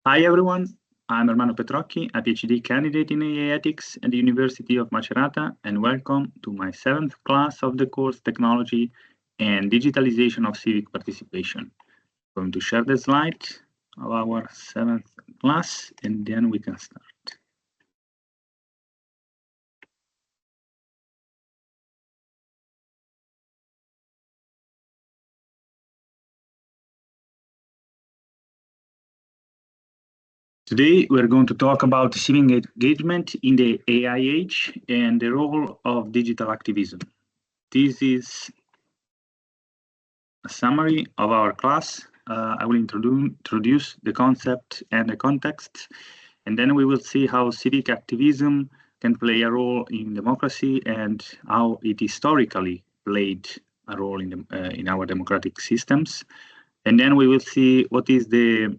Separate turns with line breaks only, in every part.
Hi everyone, I'm Ermanno Petrocchi, a PhD candidate in AI Ethics at the University of Macerata, and welcome to my 7th class of the course Technology and Digitalization of Civic Participation. I'm going to share the slide of our 7th class and then we can start. Today, we're going to talk about civic engagement in the AI age and the role of digital activism. This is a summary of our class. I will introduce the concept and the context, and then we will see how civic activism can play a role in democracy and how it historically played a role in our democratic systems. And then we will see what is the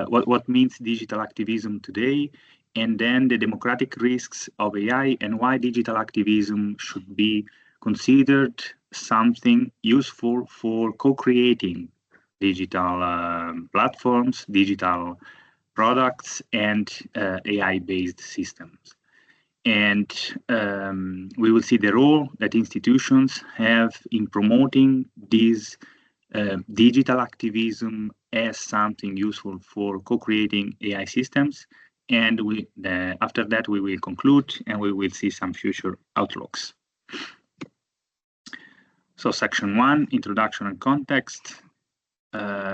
what means digital activism today, and then the democratic risks of AI and why digital activism should be considered something useful for co-creating digital platforms, digital products, and AI-based systems. And we will see the role that institutions have in promoting these digital activism as something useful for co-creating AI systems. And after that, we will conclude and we will see some future outlooks. So section 1, introduction and context,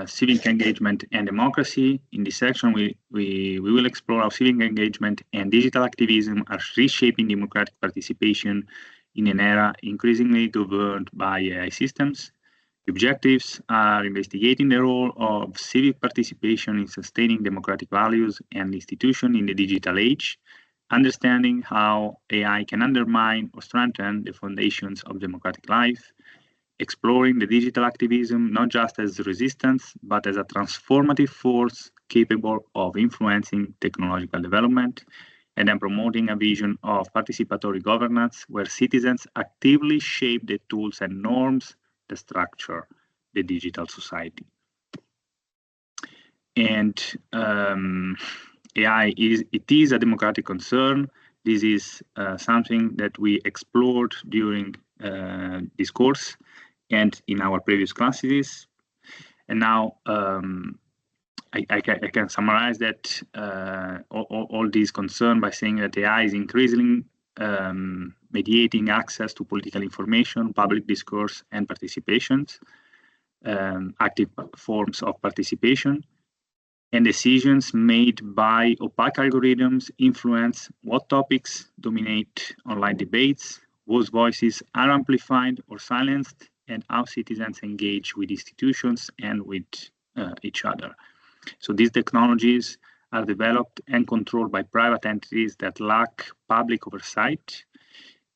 civic engagement and democracy. In this section, we will explore how civic engagement and digital activism are reshaping democratic participation in an era increasingly governed by AI systems. The objectives are investigating the role of civic participation in sustaining democratic values and institutions in the digital age, understanding how AI can undermine or strengthen the foundations of democratic life, exploring the digital activism not just as resistance, but as a transformative force capable of influencing technological development, and then promoting a vision of participatory governance where citizens actively shape the tools and norms that structure the digital society. And AI is a democratic concern. This is something that we explored during this course and in our previous classes. And now I can summarize that all these concerns by saying that AI is increasingly mediating access to political information, public discourse, and participations, active forms of participation, and decisions made by opaque algorithms influence what topics dominate online debates, whose voices are amplified or silenced, and how citizens engage with institutions and with each other. So these technologies are developed and controlled by private entities that lack public oversight.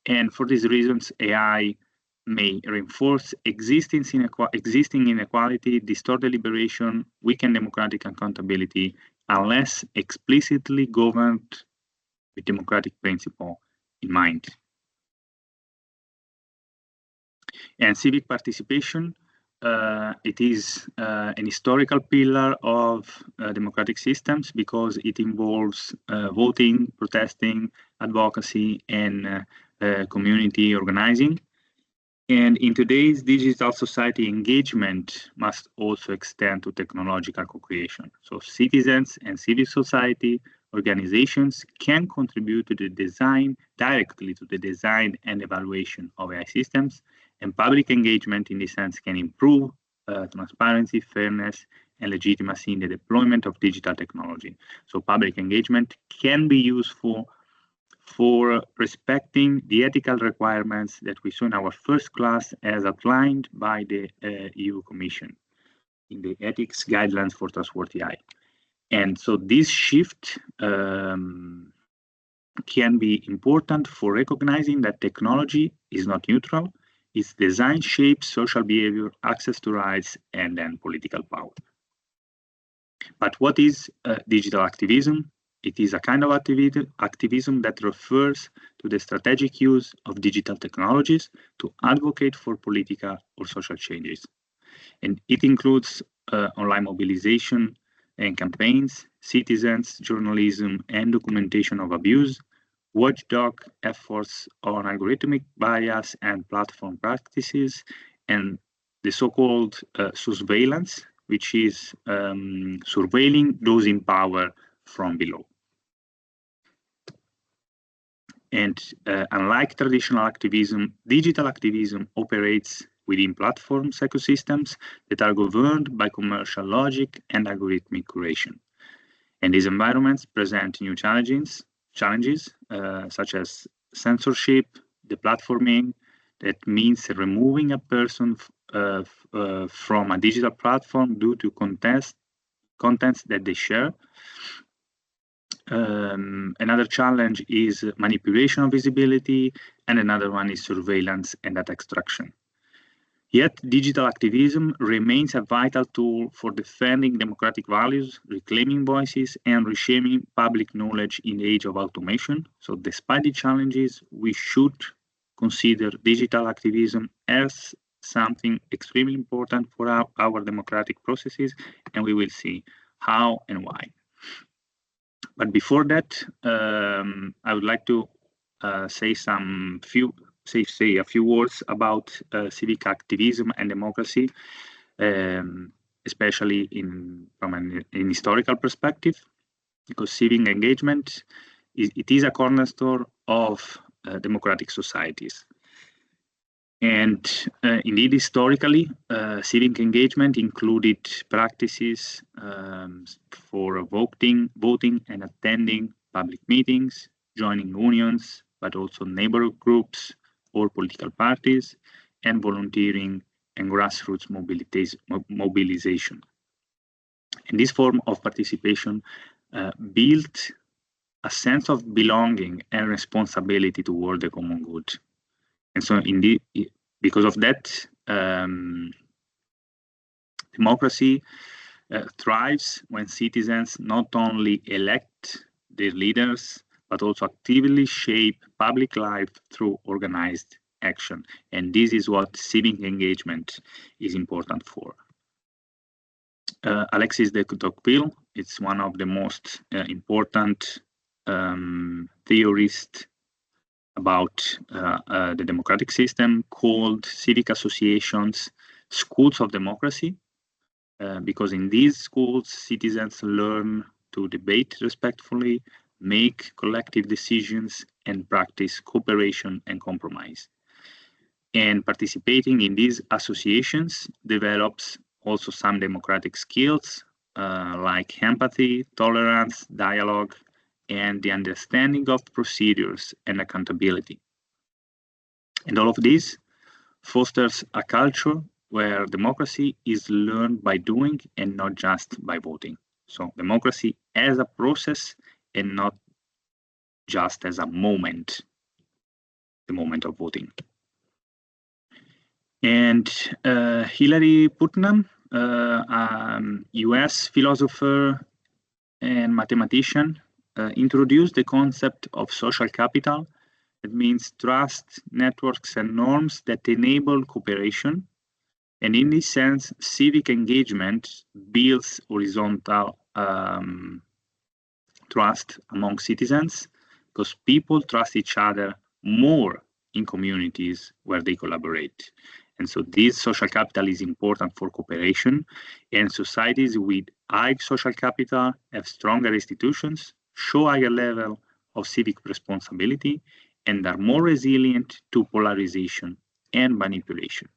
And for these reasons, AI may reinforce existing inequality, distort deliberation, weaken democratic accountability, unless explicitly governed with democratic principle in mind. And civic participation, it is an historical pillar of democratic systems because it involves voting, protesting, advocacy, and community organizing. And in today's digital society, engagement must also extend to technological co-creation. So citizens and civil society organizations can contribute to the design, directly to the design and evaluation of AI systems, and public engagement in this sense can improve transparency, fairness, and legitimacy in the deployment of digital technology. So public engagement can be useful for respecting the ethical requirements that we saw in our first class as outlined by the EU Commission in the Ethics Guidelines for Trustworthy AI. And so this shift can be important for recognizing that technology is not neutral. Its design shapes social behavior, access to rights, and then political power. But what is digital activism? It is a kind of activism that refers to the strategic use of digital technologies to advocate for political or social changes. And it includes online mobilization, and campaigns, citizens, journalism, and documentation of abuse, watchdog efforts on algorithmic bias and platform practices, and the so-called surveillance, which is surveilling those in power from below. And unlike traditional activism, digital activism operates within platforms ecosystems that are governed by commercial logic and algorithmic curation. And these environments present new challenges such as censorship, deplatforming, that means removing a person from a digital platform due to contents that they share. Another challenge is manipulation of visibility, and another one is surveillance and data extraction. Yet, digital activism remains a vital tool for defending democratic values, reclaiming voices, and reshaping public knowledge in the age of automation. So, despite the challenges, we should consider digital activism as something extremely important for our democratic processes, and we will see how and why. But before that, I would like to say a few words about civic activism and democracy, especially from an historical perspective, because civic engagement is a cornerstone of democratic societies. And indeed, historically, civic engagement included practices for voting and attending public meetings, joining unions, but also neighborhood groups or political parties, and volunteering and grassroots mobilization. And this form of participation built a sense of belonging and responsibility toward the common good. And so, indeed, because of that, democracy thrives when citizens not only elect their leaders, but also actively shape public life through organized action. And this is what civic engagement is important for. Alexis de Tocqueville is one of the most important theorists about the democratic system, called civic associations schools of democracy, because in these schools, citizens learn to debate respectfully, make collective decisions, and practice cooperation and compromise. And participating in these associations develops also some democratic skills like empathy, tolerance, dialogue, and the understanding of procedures and accountability. And all of this fosters a culture where democracy is learned by doing and not just by voting. So democracy as a process and not just as a moment, the moment of voting. And Hilary Putnam, US philosopher and mathematician, introduced the concept of social capital. It means trust, networks, and norms that enable cooperation. And in this sense, civic engagement builds horizontal trust among citizens, because people trust each other more in communities where they collaborate. And so this social capital is important for cooperation, and societies with high social capital have stronger institutions, show higher level of civic responsibility, and are more resilient to polarization and manipulation.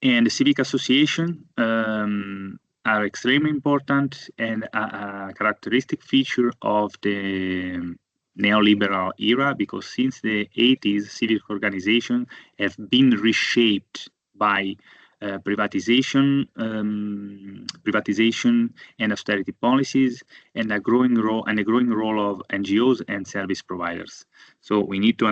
And the civic association are extremely important and a characteristic feature of the neoliberal era, because since the 80s, civic organizations have been reshaped by privatization and austerity policies, and a growing role of NGOs and service providers. So we need to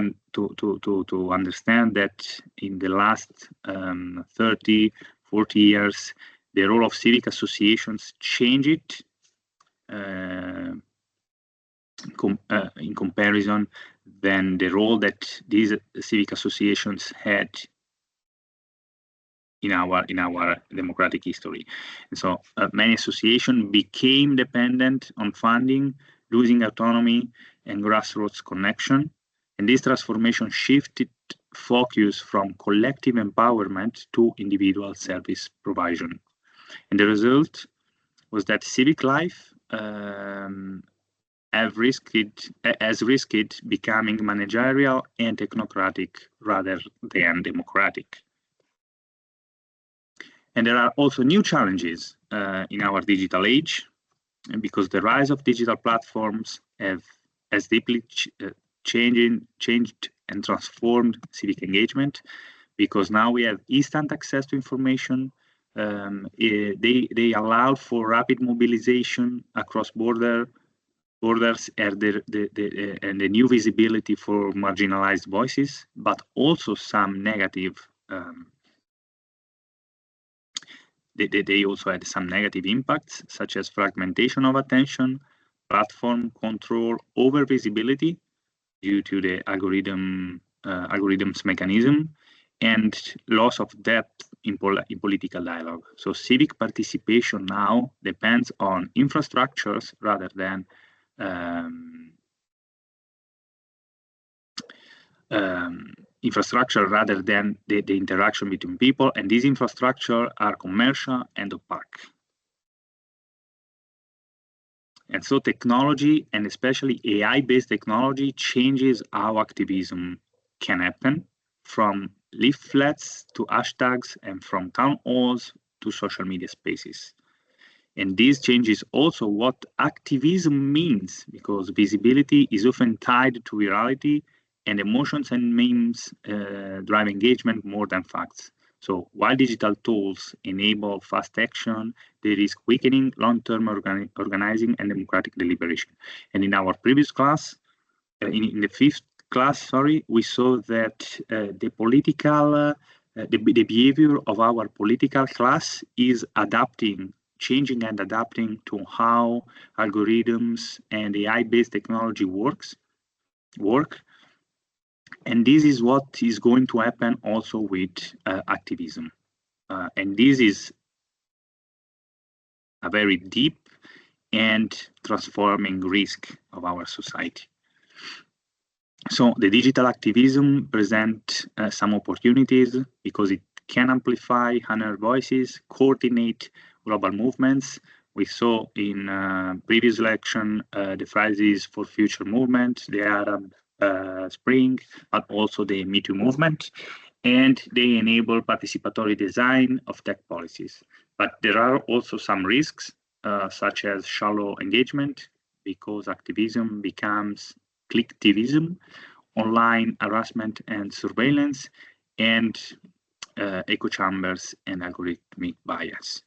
understand that in the last 30, 40 years, the role of civic associations changed in comparison than the role that these civic associations had in our democratic history. And so many associations became dependent on funding, losing autonomy and grassroots connection. And this transformation shifted focus from collective empowerment to individual service provision. And the result was that civic life has risked becoming managerial and technocratic rather than democratic. And there are also new challenges in our digital age, because the rise of digital platforms has deeply changed and transformed civic engagement, because now we have instant access to information. They allow for rapid mobilization across borders and the new visibility for marginalized voices, but also some negative. They also had some negative impacts, such as fragmentation of attention, platform control over visibility due to the algorithms mechanism, and loss of depth in political dialogue. So civic participation now depends on infrastructures rather than the interaction between people, and these infrastructures are commercial and opaque. And so technology, and especially AI-based technology, changes how activism can happen, from leaflets to hashtags, and from town halls to social media spaces. And this changes also what activism means, because visibility is often tied to virality, and emotions and memes drive engagement more than facts. So while digital tools enable fast action, they risk weakening long-term organizing and democratic deliberation. And in our previous class, in the fifth class, sorry, we saw that the behavior of our political class is changing and adapting to how algorithms and AI-based technology work. And this is what is going to happen also with activism. And this is a very deep and transforming risk of our society. So the digital activism presents some opportunities, because it can amplify unheard voices, coordinate global movements. We saw in previous election the Fridays for Future movement, the Arab Spring, but also the Me Too movement, and they enable participatory design of tech policies. But there are also some risks, such as shallow engagement, because activism becomes clicktivism, online harassment and surveillance, and echo chambers and algorithmic bias.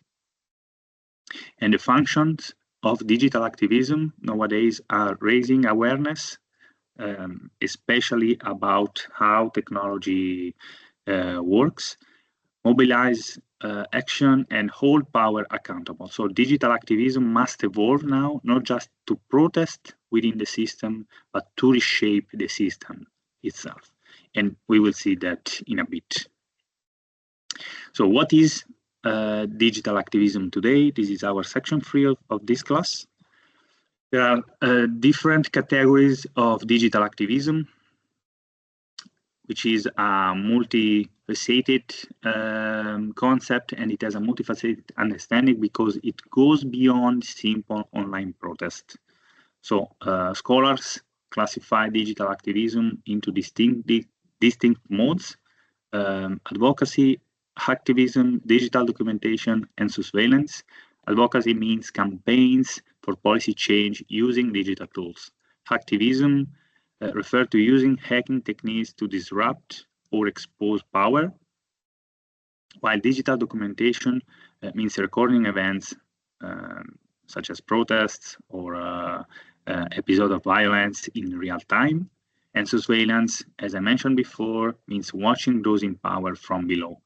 And the functions of digital activism nowadays are raising awareness, especially about how technology works, mobilize action, and hold power accountable. So digital activism must evolve now, not just to protest within the system, but to reshape the system itself. And we will see that in a bit. So what is digital activism today? This is our section 3 of this class. There are different categories of digital activism, which is a multifaceted concept, and it has a multifaceted understanding because it goes beyond simple online protest. So scholars classify digital activism into distinct modes: advocacy, activism, digital documentation, and surveillance. Advocacy means campaigns for policy change using digital tools. Activism refer to using hacking techniques to disrupt or expose power, while digital documentation means recording events such as protests or episodes of violence in real time. And surveillance, as I mentioned before, means watching those in power from below,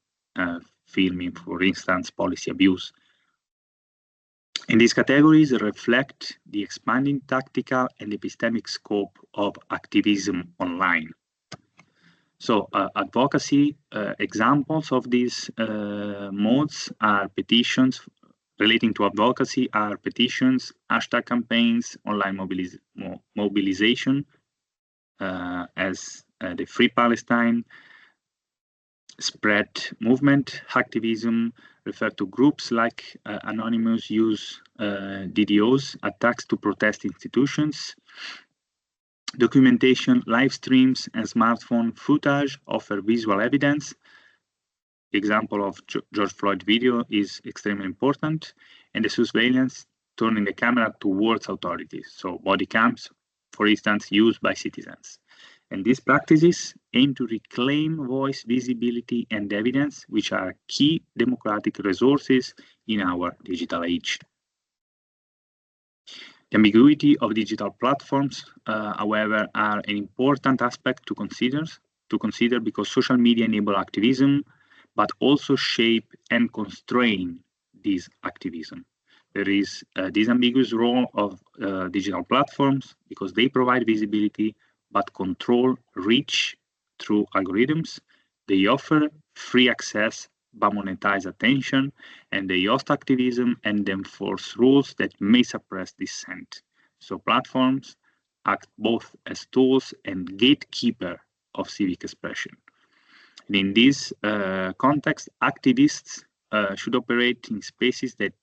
filming, for instance, policy abuse. And these categories reflect the expanding tactical and epistemic scope of activism online. So advocacy examples of these modes are petitions. Relating to advocacy are petitions, hashtag campaigns, online mobilization, as the Free Palestine, spread movement, hacktivism, refer to groups like Anonymous use DDoS, attacks to protest institutions. Documentation, live streams, and smartphone footage offer visual evidence. The example of George Floyd video is extremely important, and the surveillance turning the camera towards authorities. So body cams, for instance, used by citizens. And these practices aim to reclaim voice, visibility, and evidence, which are key democratic resources in our digital age. The ambiguity of digital platforms, however, are an important aspect to consider because social media enable activism, but also shape and constrain this activism. There is this ambiguous role of digital platforms because they provide visibility, but control reach through algorithms. They offer free access, but monetize attention, and they host activism and enforce rules that may suppress dissent. So platforms act both as tools and gatekeeper of civic expression. And in this context, activists should operate in spaces that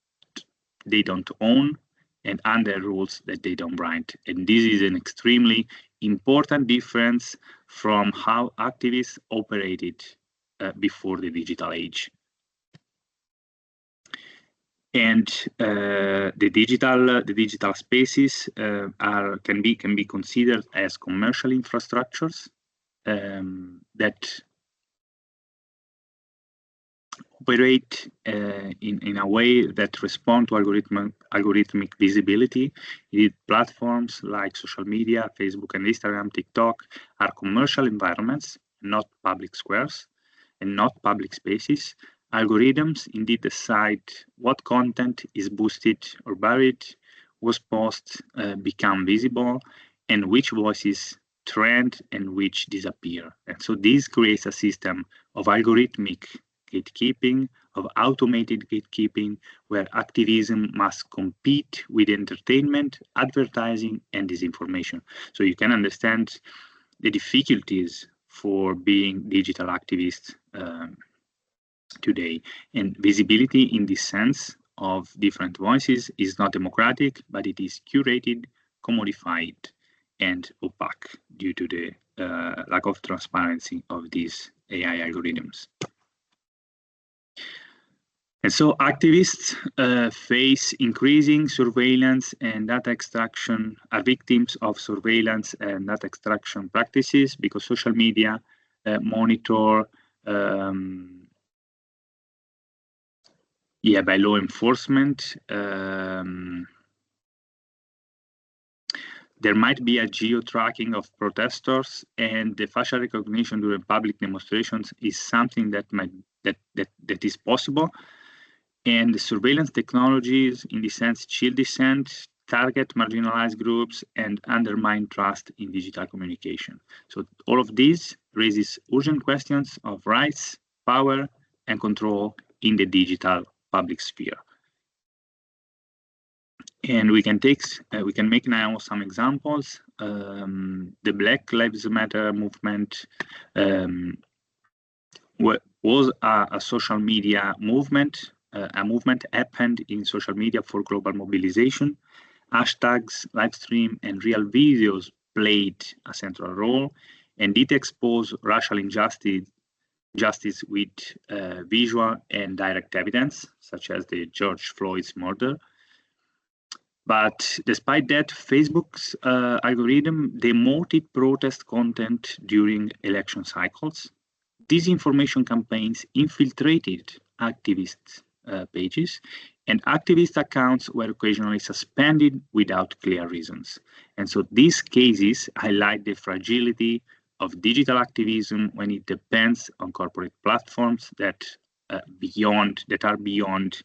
they don't own and under rules that they don't write. And this is an extremely important difference from how activists operated before the digital age. And the digital spaces can be considered as commercial infrastructures that operate in a way that respond to algorithmic visibility. Platforms like social media, Facebook and Instagram, TikTok are commercial environments, not public squares and not public spaces. Algorithms indeed decide what content is boosted or buried, what posts become visible, and which voices trend and which disappear. And so this creates a system of algorithmic gatekeeping, of automated gatekeeping, where activism must compete with entertainment, advertising, and disinformation. So you can understand the difficulties for being digital activists today. And visibility in this sense of different voices is not democratic, but it is curated, commodified, and opaque due to the lack of transparency of these AI algorithms. And so activists face increasing surveillance and data extraction, are victims of surveillance and data extraction practices because social media monitor by law enforcement. There might be a geo-tracking of protesters, and the facial recognition during public demonstrations is something that is possible. And the surveillance technologies, in this sense, chill dissent, target marginalized groups, and undermine trust in digital communication. So all of this raises urgent questions of rights, power, and control in the digital public sphere. And we can make now some examples. The Black Lives Matter movement was a social media movement. A movement happened in social media for global mobilization. Hashtags, live stream, and real videos played a central role, and it exposed racial injustice with visual and direct evidence, such as the George Floyd's murder. But despite that, Facebook's algorithm demoted protest content during election cycles. Disinformation campaigns infiltrated activists' pages, and activist accounts were occasionally suspended without clear reasons. And so these cases highlight the fragility of digital activism when it depends on corporate platforms that are beyond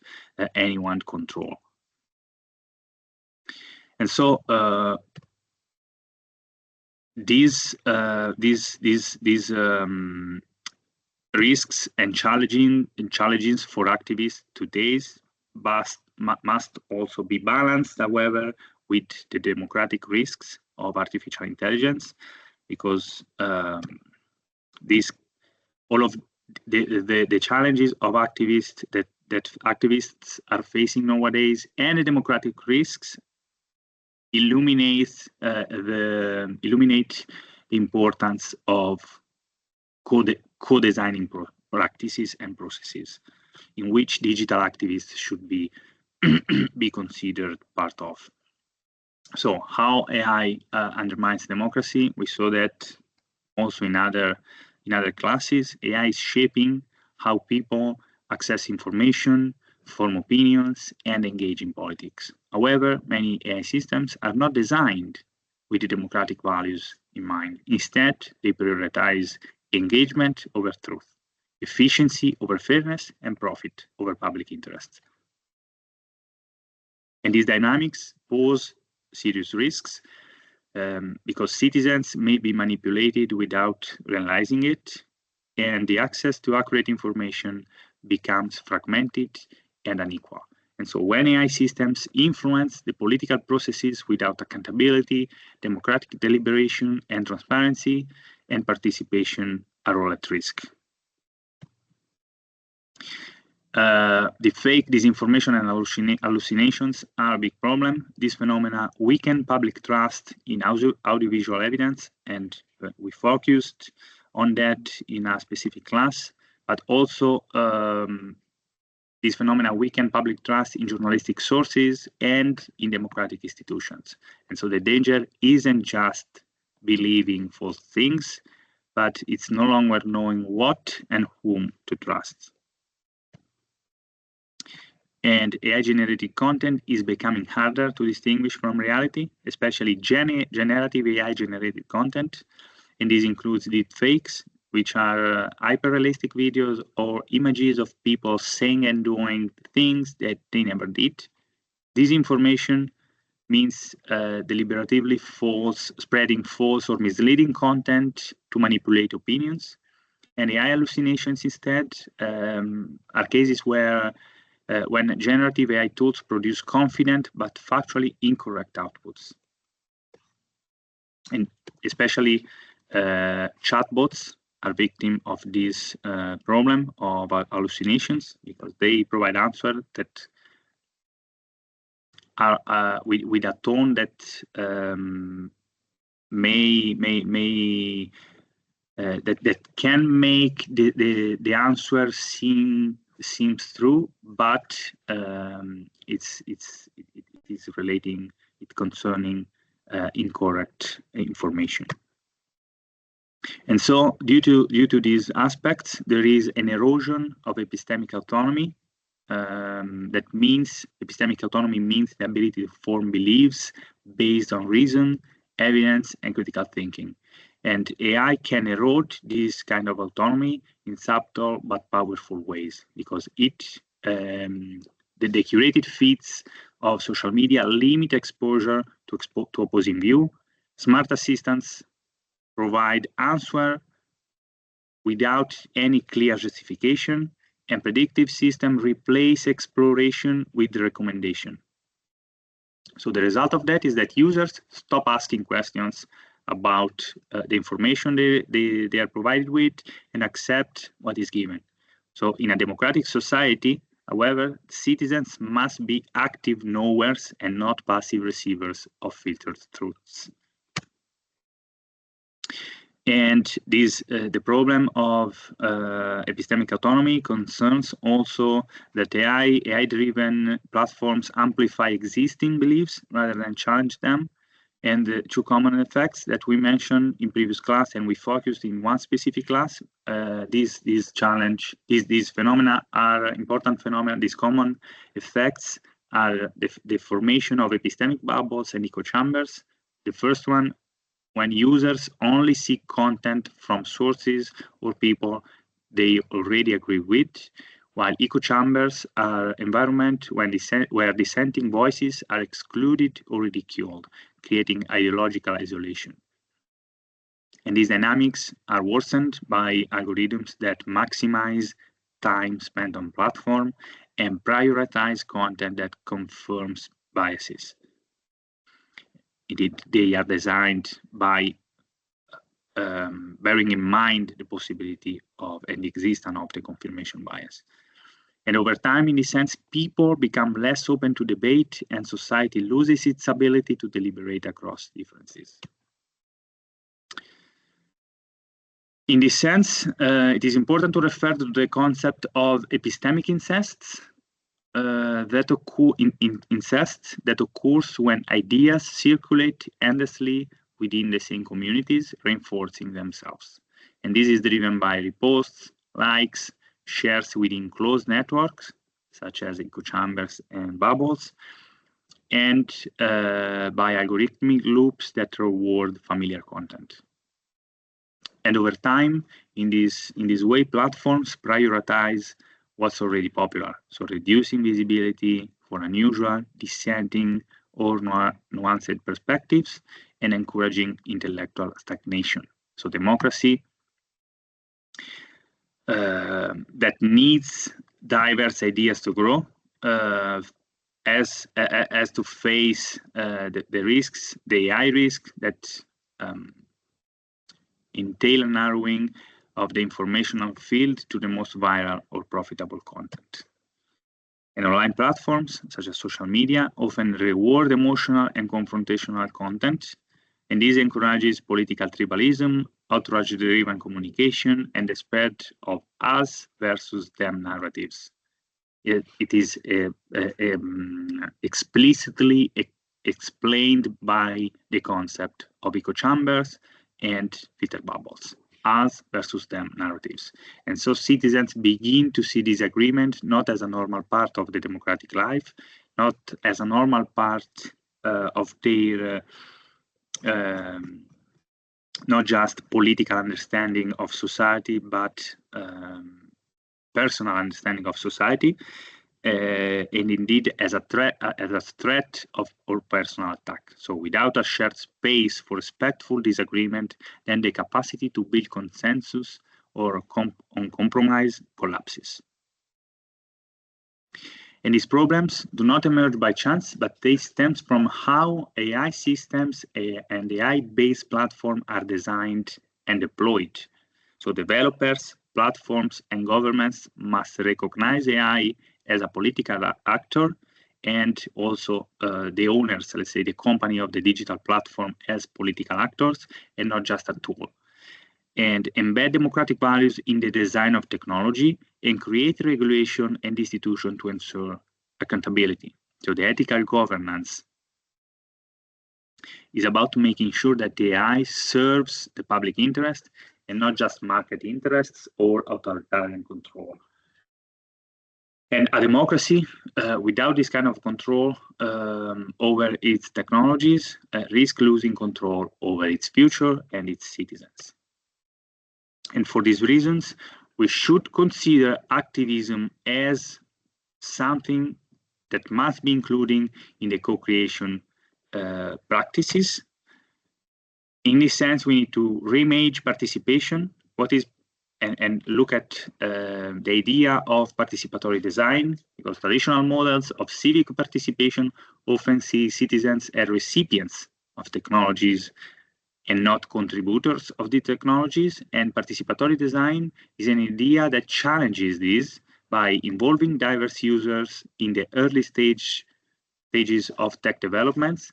anyone's control. And so these risks and challenges for activists today must also be balanced, however, with the democratic risks of artificial intelligence, because all of the challenges of activists that activists are facing nowadays and the democratic risks illuminate the importance of co-designing practices and processes in which digital activists should be be considered part of. So how AI undermines democracy? We saw that also in other classes. AI is shaping how people access information, form opinions, and engage in politics. However, many AI systems are not designed with the democratic values in mind. Instead, they prioritize engagement over truth, efficiency over fairness, and profit over public interest. And these dynamics pose serious risks because citizens may be manipulated without realizing it, and the access to accurate information becomes fragmented and unequal. And so when AI systems influence the political processes without accountability, democratic deliberation and transparency and participation are all at risk. Deepfake, disinformation, and hallucinations are a big problem. These phenomena weaken public trust in audiovisual evidence, and we focused on that in a specific class, but also these phenomena weaken public trust in journalistic sources and in democratic institutions. And so the danger isn't just believing false things, but it's no longer knowing what and whom to trust. And AI-generated content is becoming harder to distinguish from reality, especially generative AI-generated content. And this includes deepfakes, which are hyper-realistic videos or images of people saying and doing things that they never did. Disinformation means deliberatively spreading false or misleading content to manipulate opinions. And AI hallucinations instead are cases where when generative AI tools produce confident but factually incorrect outputs. And especially chatbots are victim of this problem of hallucinations because they provide answers that are with a tone that that can make the answer seems true, but it is relating it concerning incorrect information. And so due to these aspects, there is an erosion of epistemic autonomy. That means epistemic autonomy means the ability to form beliefs based on reason, evidence, and critical thinking. And AI can erode this kind of autonomy in subtle but powerful ways because the curated feeds of social media limit exposure to opposing view. Smart assistants provide answer without any clear justification, and predictive systems replace exploration with the recommendation. So the result of that is that users stop asking questions about the information they are provided with and accept what is given. So in a democratic society, however, citizens must be active knowers and not passive receivers of filtered truths. And the problem of epistemic autonomy concerns also that AI-driven platforms amplify existing beliefs rather than challenge them. And the two common effects that we mentioned in previous class, and we focused in one specific class, these phenomena are important phenomena. These common effects are the formation of epistemic bubbles and echo chambers. The first one, when users only seek content from sources or people they already agree with, while echo chambers are environments where dissenting voices are excluded or ridiculed, creating ideological isolation. And these dynamics are worsened by algorithms that maximize time spent on platform and prioritize content that confirms biases. Indeed, they are designed by bearing in mind the possibility of and the existence of the confirmation bias. And over time, in this sense, people become less open to debate and society loses its ability to deliberate across differences. In this sense, it is important to refer to the concept of epistemic incests that occurs when ideas circulate endlessly within the same communities, reinforcing themselves. And this is driven by reposts, likes, shares within closed networks, such as echo chambers and bubbles, and by algorithmic loops that reward familiar content. And over time, in this way, platforms prioritize what's already popular, so reducing visibility for unusual, dissenting, or nuanced perspectives, and encouraging intellectual stagnation. So democracy that needs diverse ideas to grow, as to face the risks, the AI risk that entail a narrowing of the informational field to the most viral or profitable content. And online platforms, such as social media, often reward emotional and confrontational content, and this encourages political tribalism, outrage-driven communication, and the spread of us versus them narratives. It is explicitly explained by the concept of echo chambers and filter bubbles, us versus them narratives. And so citizens begin to see disagreement not as a normal part of the democratic life, not as a normal part of their not just political understanding of society, but personal understanding of society, and indeed as a threat of or personal attack. So without a shared space for respectful disagreement, then the capacity to build consensus or on compromise collapses. And these problems do not emerge by chance, but they stem from how AI systems and AI-based platforms are designed and deployed. So developers, platforms, and governments must recognize AI as a political actor, and also the owners, let's say the company of the digital platform, as political actors and not just a tool. And embed democratic values in the design of technology and create regulation and institution to ensure accountability. So the ethical governance is about making sure that the AI serves the public interest and not just market interests or authoritarian control. And a democracy without this kind of control over its technologies risks losing control over its future and its citizens. And for these reasons, we should consider activism as something that must be included in the co-creation practices. In this sense, we need to reimage participation, and look at the idea of participatory design, because traditional models of civic participation often see citizens as recipients of technologies and not contributors of the technologies. And participatory design is an idea that challenges this by involving diverse users in the early stages of tech developments,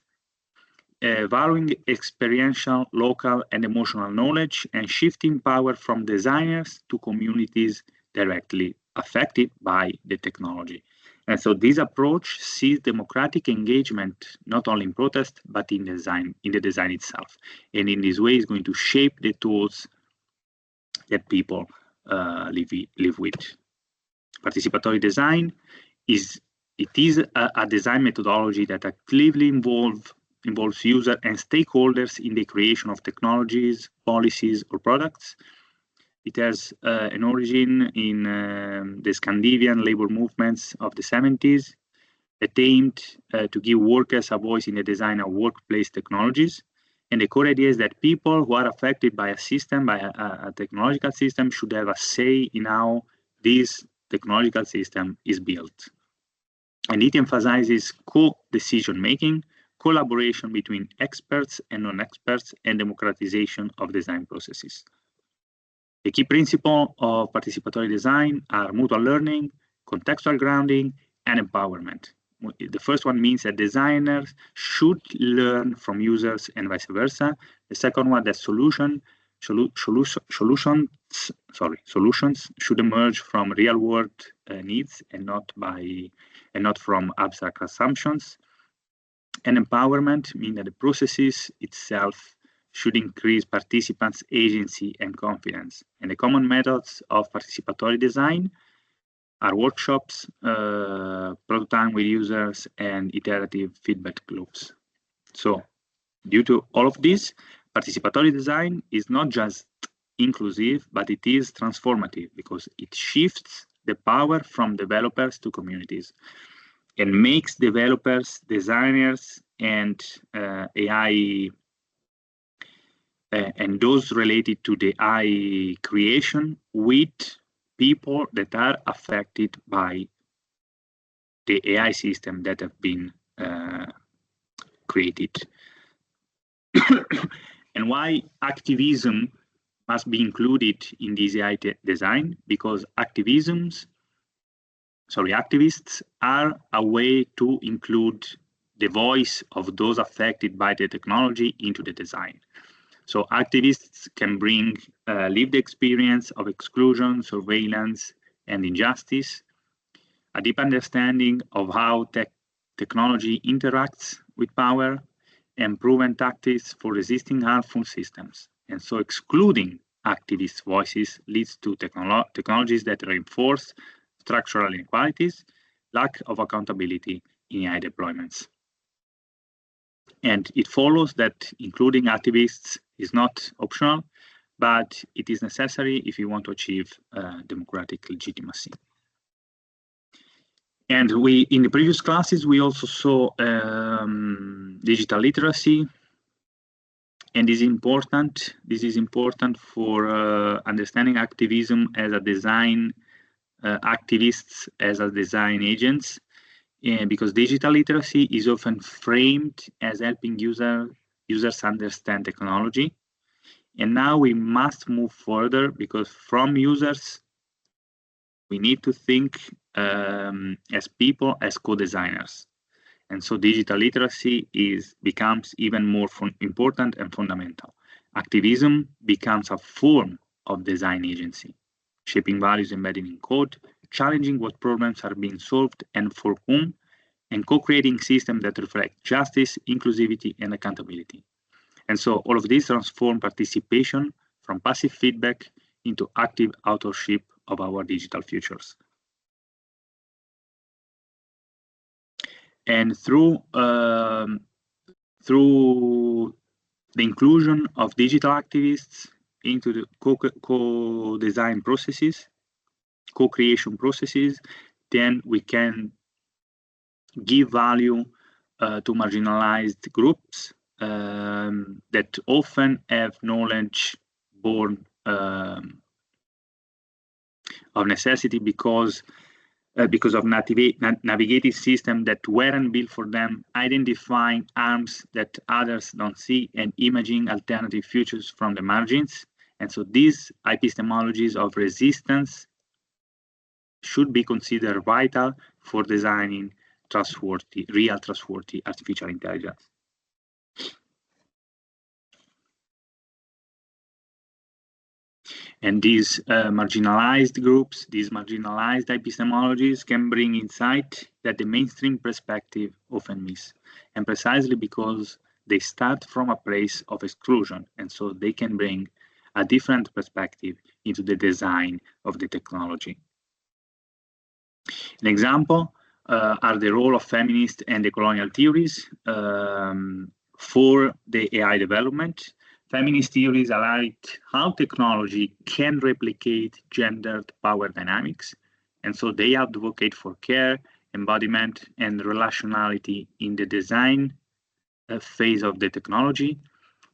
valuing experiential, local, and emotional knowledge, and shifting power from designers to communities directly affected by the technology. And so this approach sees democratic engagement not only in protest, but in the design itself. And in this way, is going to shape the tools that people live with. Participatory design is a design methodology that actively involves users and stakeholders in the creation of technologies, policies, or products. It has an origin in the Scandinavian labor movements of the 70s that aimed to give workers a voice in the design of workplace technologies. And the core idea is that people who are affected by a system, by a technological system, should have a say in how this technological system is built. And it emphasizes co-decision making, collaboration between experts and non-experts, and democratization of design processes. The key principles of participatory design are mutual learning, contextual grounding, and empowerment. The first one means that designers should learn from users and vice versa. The second one, that solutions should emerge from real-world needs and not from abstract assumptions. And empowerment means that the processes itself should increase participants' agency and confidence. And the common methods of participatory design are workshops, prototyping with users, and iterative feedback loops. So, due to all of this, participatory design is not just inclusive, but it is transformative because it shifts the power from developers to communities and makes developers, designers, and AI and those related to the AI creation with people that are affected by the AI system that have been created. And why activism must be included in this AI design? Because activists are a way to include the voice of those affected by the technology into the design. So activists can bring lived experience of exclusion, surveillance, and injustice, a deep understanding of how technology interacts with power, and proven tactics for resisting harmful systems. And so excluding activist voices leads to technologies that reinforce structural inequalities, lack of accountability in AI deployments. And it follows that including activists is not optional, but it is necessary if you want to achieve democratic legitimacy. And in the previous classes, we also saw digital literacy, and this is important for understanding activism as a design, activists as a design agents, because digital literacy is often framed as helping users understand technology. And now we must move further, because from users, we need to think as people, as co-designers. And so digital literacy becomes even more important and fundamental. Activism becomes a form of design agency, shaping values embedded in code, challenging what problems are being solved and for whom, and co-creating systems that reflect justice, inclusivity, and accountability. And so all of this transforms participation from passive feedback into active authorship of our digital futures. And through the inclusion of digital activists into the co-design processes, co-creation processes, then we can give value to marginalized groups that often have knowledge born of necessity because of navigative systems that weren't built for them, identifying harms that others don't see, and imaging alternative futures from the margins. And so these epistemologies of resistance should be considered vital for designing real trustworthy artificial intelligence. And these marginalized groups, these marginalized epistemologies can bring insight that the mainstream perspective often miss. And precisely because they start from a place of exclusion, and so they can bring a different perspective into the design of the technology. An example are the role of feminist and decolonial theories for the AI development. Feminist theories highlight how technology can replicate gendered power dynamics, and so they advocate for care, embodiment, and relationality in the design phase of the technology,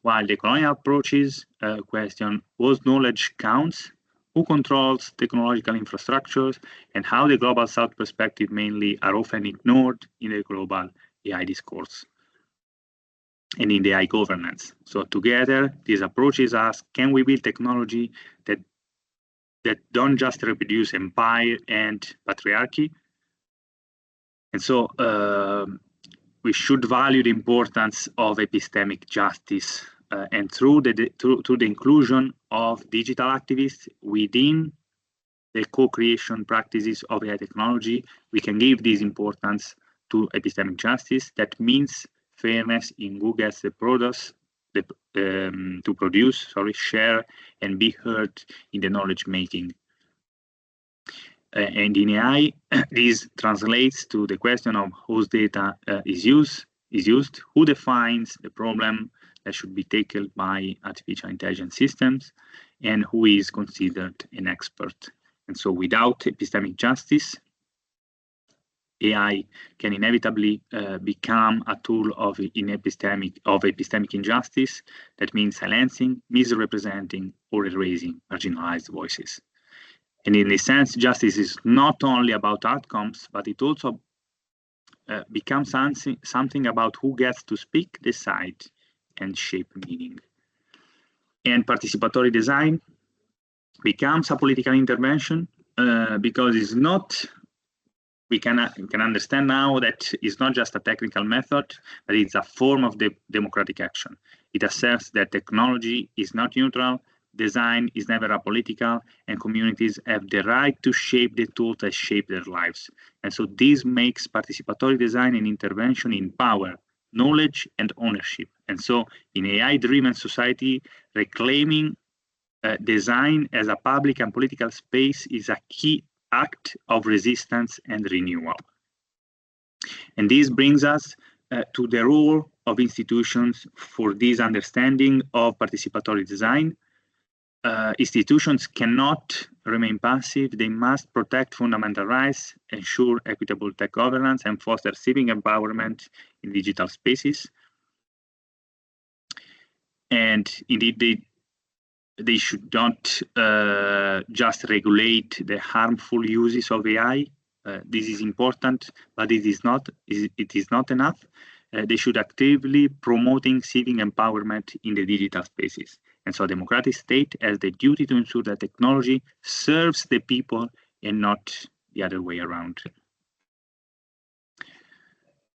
while the colonial approaches question what knowledge counts, who controls technological infrastructures, and how the global south perspective mainly are often ignored in the global AI discourse and in the AI governance. So together, these approaches ask, can we build technology that don't just reproduce empire and patriarchy? And so we should value the importance of epistemic justice and through the inclusion of digital activists within the co-creation practices of AI technology, we can give this importance to epistemic justice. That means fairness in who gets the products to produce, share, and be heard in the knowledge making. And in AI, this translates to the question of whose data is used, who defines the problem that should be tackled by artificial intelligence systems, and who is considered an expert. And so without epistemic justice, AI can inevitably become a tool of epistemic injustice. That means silencing, misrepresenting, or erasing marginalized voices. And in this sense, justice is not only about outcomes, but it also becomes something about who gets to speak, decide, and shape meaning. And participatory design becomes a political intervention because it's not, we can understand now that it's not just a technical method, but it's a form of the democratic action. It asserts that technology is not neutral, design is never apolitical, and communities have the right to shape the tools that shape their lives. And so this makes participatory design an intervention in power, knowledge, and ownership. And so in AI-driven society, reclaiming design as a public and political space is a key act of resistance and renewal. And this brings us to the role of institutions for this understanding of participatory design. Institutions cannot remain passive. They must protect fundamental rights, ensure equitable tech governance, and foster civic empowerment in digital spaces. And indeed, they should not just regulate the harmful uses of AI. This is important, but it is not enough. They should actively promoting civic empowerment in the digital spaces. And so democratic state has the duty to ensure that technology serves the people and not the other way around.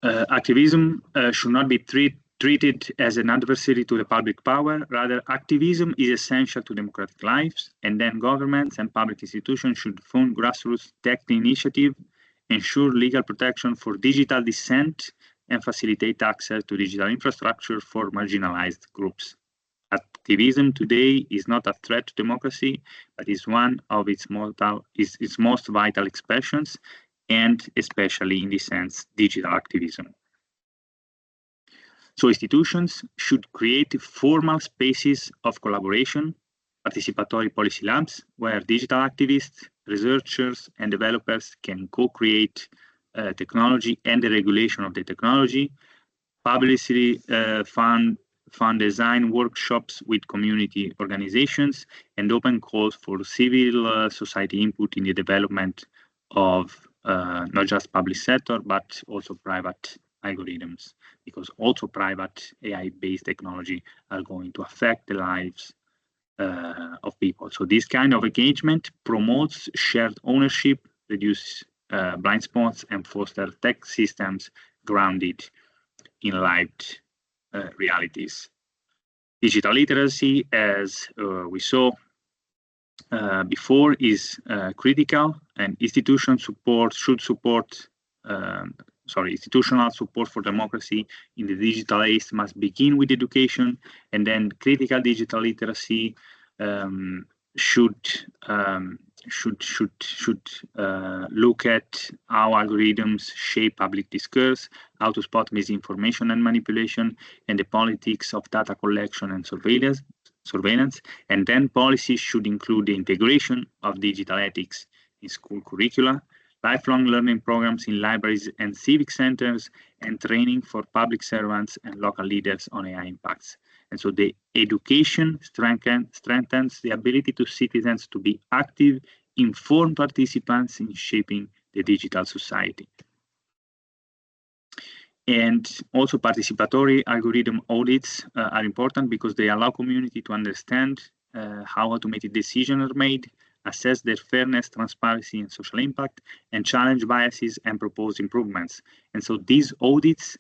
Activism should not be treated as an adversary to the public power. Rather, activism is essential to democratic lives, and then governments and public institutions should fund grassroots tech initiative, ensure legal protection for digital dissent, and facilitate access to digital infrastructure for marginalized groups. Activism today is not a threat to democracy, but is one of its most vital expressions, and especially in this sense, digital activism. So institutions should create formal spaces of collaboration, participatory policy labs, where digital activists, researchers, and developers can co-create technology and the regulation of the technology, publicly fund design workshops with community organizations, and open calls for civil society input in the development of not just public sector, but also private algorithms, because also private AI-based technology are going to affect the lives of people. So this kind of engagement promotes shared ownership, reduces blind spots, and foster tech systems grounded in lived realities. Digital literacy, as we saw before, is critical, and institutional support for democracy in the digital age must begin with education, and then critical digital literacy should look at how algorithms shape public discourse, how to spot misinformation and manipulation, and the politics of data collection and surveillance. And then policies should include the integration of digital ethics in school curricula, lifelong learning programs in libraries and civic centers, and training for public servants and local leaders on AI impacts. And so the education strengthens the ability to citizens to be active, informed participants in shaping the digital society. And also participatory algorithm audits are important because they allow community to understand how automated decisions are made, assess their fairness, transparency, and social impact, and challenge biases and propose improvements. And so these audits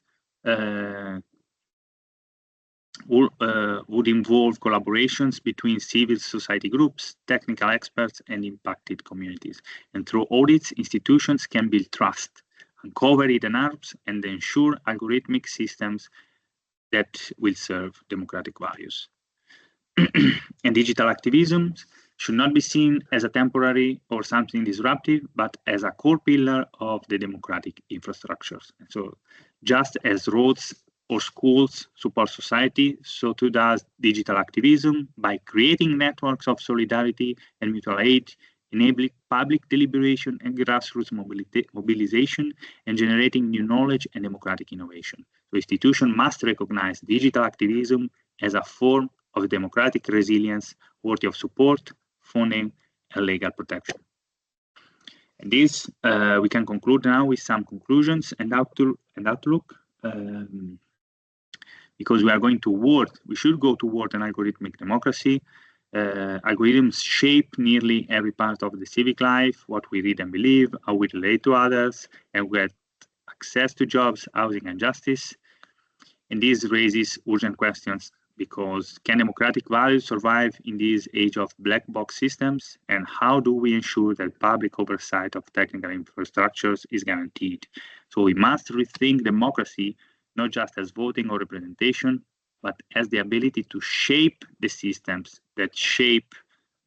would involve collaborations between civil society groups, technical experts, and impacted communities. And through audits, institutions can build trust, uncover hidden harms, and ensure algorithmic systems that will serve democratic values. And digital activism should not be seen as a temporary or something disruptive, but as a core pillar of the democratic infrastructures. And so just as roads or schools support society, so too does digital activism by creating networks of solidarity and mutual aid, enabling public deliberation and grassroots mobilization, and generating new knowledge and democratic innovation. So institutions must recognize digital activism as a form of democratic resilience worthy of support, funding, and legal protection. And this, we can conclude now with some conclusions and outlook. Because we are going toward, we should go toward an algorithmic democracy. Algorithms shape nearly every part of the civic life, what we read and believe, how we relate to others, and we get access to jobs, housing, and justice. And this raises urgent questions because can democratic values survive in this age of black box systems? And how do we ensure that public oversight of technical infrastructures is guaranteed? So we must rethink democracy not just as voting or representation, but as the ability to shape the systems that shape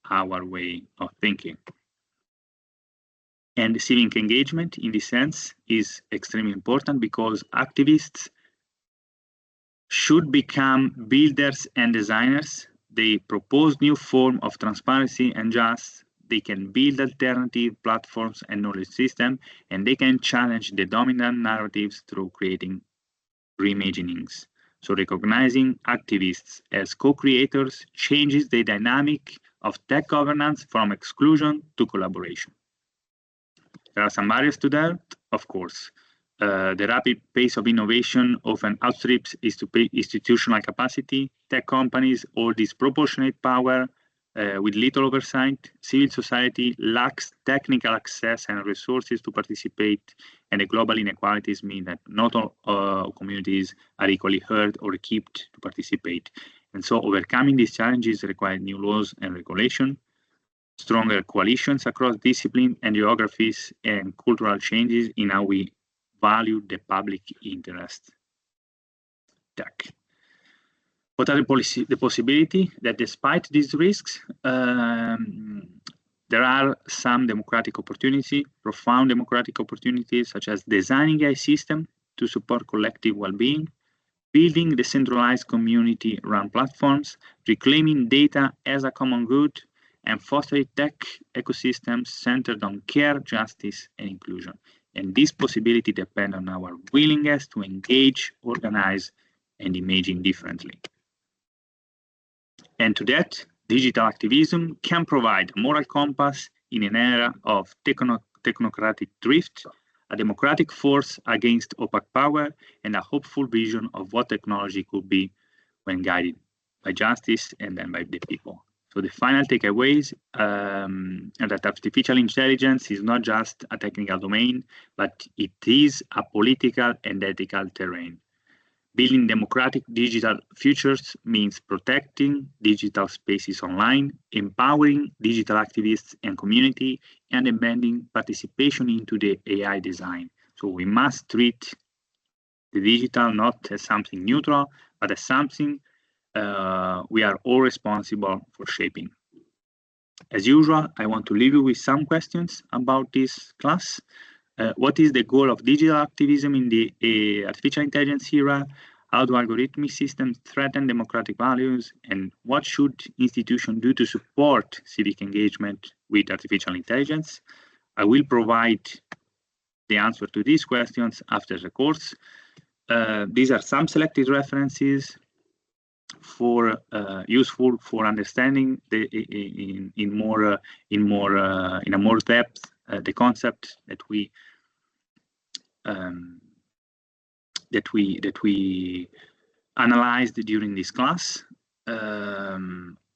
our way of thinking. And civic engagement, in this sense, is extremely important because activists should become builders and designers. They propose new forms of transparency and trust. They can build alternative platforms and knowledge systems, and they can challenge the dominant narratives through creating reimaginings. So recognizing activists as co-creators changes the dynamic of tech governance from exclusion to collaboration. There are some barriers to that, of course. The rapid pace of innovation often outstrips institutional capacity. Tech companies hold disproportionate power with little oversight. Civil society lacks technical access and resources to participate, and the global inequalities mean that not all communities are equally heard or equipped to participate. And so overcoming these challenges requires new laws and regulation, stronger coalitions across disciplines and geographies, and cultural changes in how we value the public interest. Tech. What are the possibility that despite these risks, there are some democratic opportunities, profound democratic opportunities, such as designing a system to support collective well-being, building decentralized community-run platforms, reclaiming data as a common good, and fostering tech ecosystems centered on care, justice, and inclusion. And this possibility depends on our willingness to engage, organize, and imagine differently. And to that, digital activism can provide a moral compass in an era of technocratic drift, a democratic force against opaque power, and a hopeful vision of what technology could be when guided by justice and then by the people. So the final takeaways are that artificial intelligence is not just a technical domain, but it is a political and ethical terrain. Building democratic digital futures means protecting digital spaces online, empowering digital activists and community, and embedding participation into the AI design. So we must treat the digital not as something neutral, but as something we are all responsible for shaping. As usual, I want to leave you with some questions about this class. What is the goal of digital activism in the artificial intelligence era? How do algorithmic systems threaten democratic values? And what should institutions do to support civic engagement with artificial intelligence? I will provide the answer to these questions after the course. These are some selected references. for useful for understanding the in a more depth the concept that we analyzed during this class.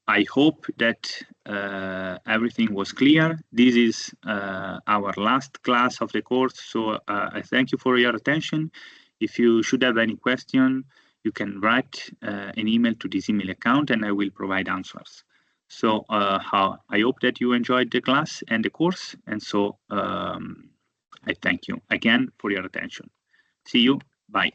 I hope that everything was clear. This is our last class of the course, so I thank you for your attention. If you should have any question, you can write an email to this email account and I will provide answers. So I hope that you enjoyed the class and the course, and so I thank you again for your attention. See you. Bye.